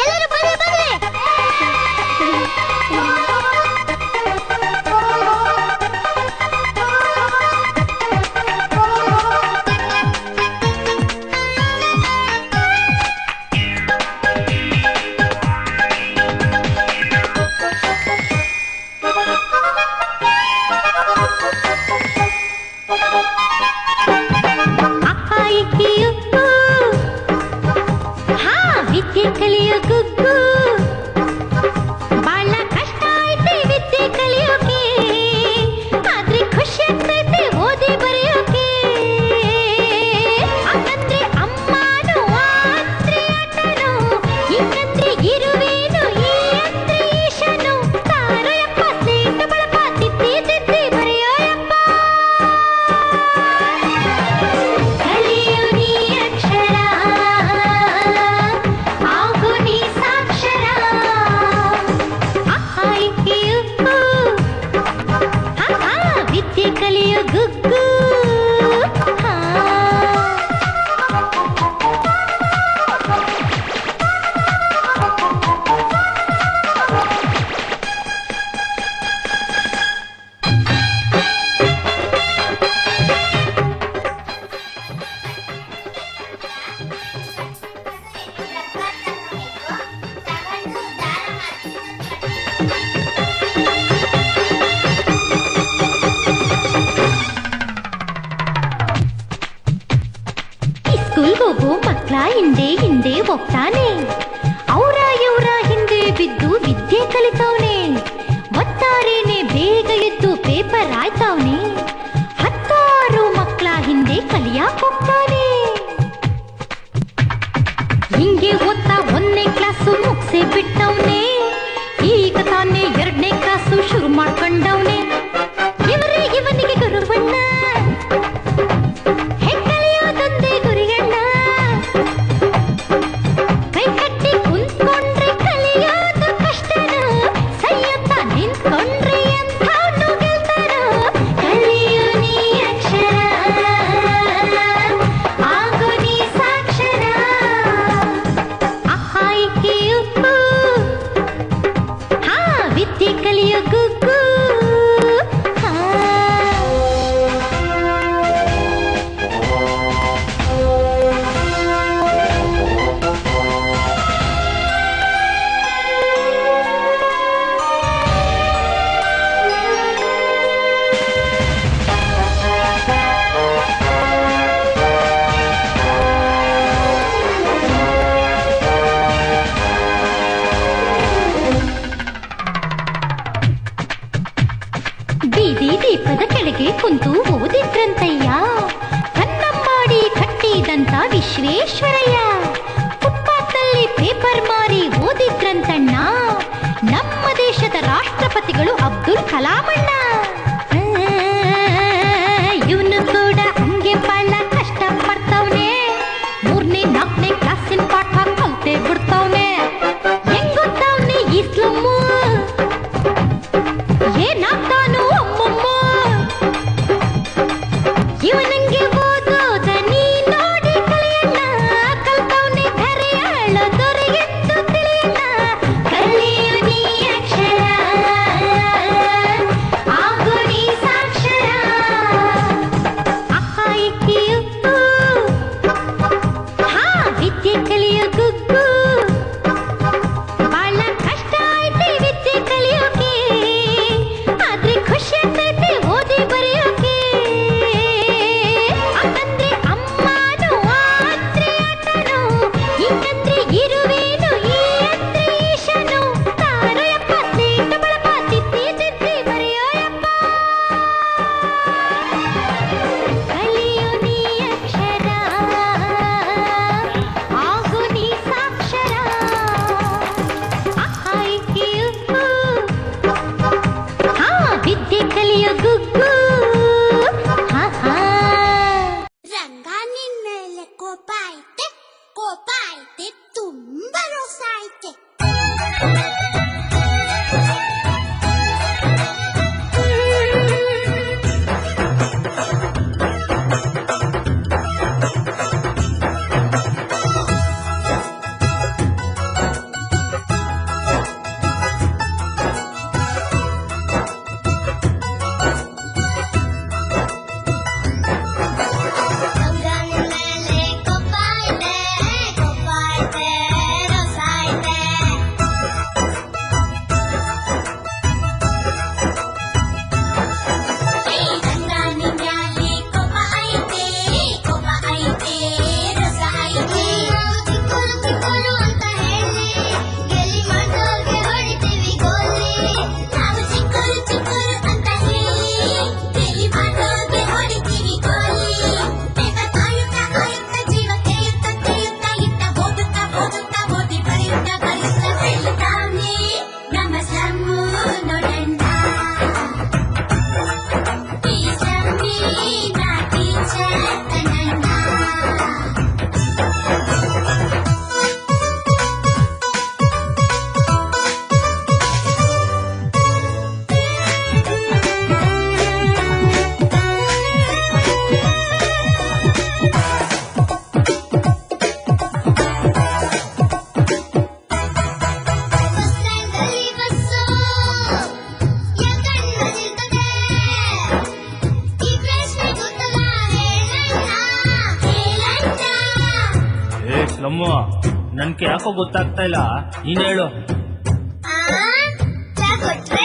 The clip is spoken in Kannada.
ಎಲ್ಲರೂ ಬರ್ರಿ ಬರ್ರಿ. ಹಿಂದೆ ಹೋಗ್ತಾನೆ, ಅವರ ಇವರ ಹಿಂದೆ ಬಿದ್ದು ವಿದ್ಯೆ ಕಲಿತವನೆ, ಒತ್ತಾರೇನೆ ಬೇಗ ಎದ್ದು ಪೇಪರ್ ಆಯ್ತವನೆ, 10 ಮಕ್ಕಳ ಹಿಂದೆ ಕಲಿಯಾಕ್ ಹೋಗ್ತಾನೆ. ಹಿಂಗೆ ಓದ್ತಾ 1ನೇ ಕ್ಲಾಸು ಮುಗಿಸೇ ಬಿಟ್ಟವನೆ, ಈಗ ತಾನೇ 2ನೇ ಕ್ಲಾಸು ಶುರು ಮಾಡ್ಕೊಂಡವನೆ. ಇವನಿಗೆ ಗುರುವಣ್ಣ, ಹೆಕ್ಕಳಿಯೋದೊಂದೇ ಗುರಿಗಣ್ಣ, ಕೈ ಕಟ್ಟಿ ಕುಂತ್ಕೊಂಡ್ರೆ ಕಲಿಯೋದು ಕಷ್ಟನ, ಸೈಯತ್ತ ನಿಂತ್ಕೊಂಡ್ರೆ ಎಂಥವ್ನು ಗೆಲ್ತಾನ. ಕಲಿಯು ನೀ ಅಕ್ಷರ, ಆಗು ನೀ ಸಾಕ್ಷರ, ಆಯ್ಕೆ ಉಪ್ಪು, ಹಾ ವಿದ್ಯೆ ಕಲಿಯೋ ಗುಗ್ಗು. ಬೀದಿ ದೀಪದ ಕೆಳಗೆ ಕುಂತು ಓದಿದ್ರಂತಯ್ಯ, ಕನ್ನ ಮಾಡಿ ಕಟ್ಟಿದಂತ ವಿಶ್ವೇಶ್ವರಯ್ಯ. ಫುಟ್ಪಾತ್ನಲ್ಲಿ ಪೇಪರ್ ಮಾರಿ ಓದಿದ್ರಂತಣ್ಣ, ನಮ್ಮ ದೇಶದ ರಾಷ್ಟ್ರಪತಿಗಳು ಅಬ್ದುಲ್ ಕಲಾಮಣ್ಣ. ಇವನು ಕೂಡ ಹಂಗೆ ಬಹಳ ಕಷ್ಟ ಪಡ್ತವನೆ, 3ನೇ 4ನೇ ಕ್ಲಾಸಿನ ಪಾಠ ಕಲ್ತೆ ಬಿಡ್ತವನೆ. ಹೆಂಗ್ ಗೊತ್ತವನೆ ಈ ಸ್ಲಮ್ಮು, ಏನಾಗ್ತಾನು ಅಮ್ಮಮ್ಮ, ಇವನಂಗೆ ಓದೋದ ನೀ ನೋಡಿ ಕಲಿಯಣ್ಣ, ಕಲ್ತವನೆ ಧರೆಯಾಳ ದೊರೆಯೆಂದು ತಿಳಿಯಣ್ಣ. ಕಲಿಯು ನೀ ಅಕ್ಷರ, ಆಗು ನನ್ಗೆ ಯಾಕೋ ಗೊತ್ತಾಗ್ತಾ ಇಲ್ಲ, ನೀನ್ ಹೇಳು. ಚಾ ಕೊಟ್ರ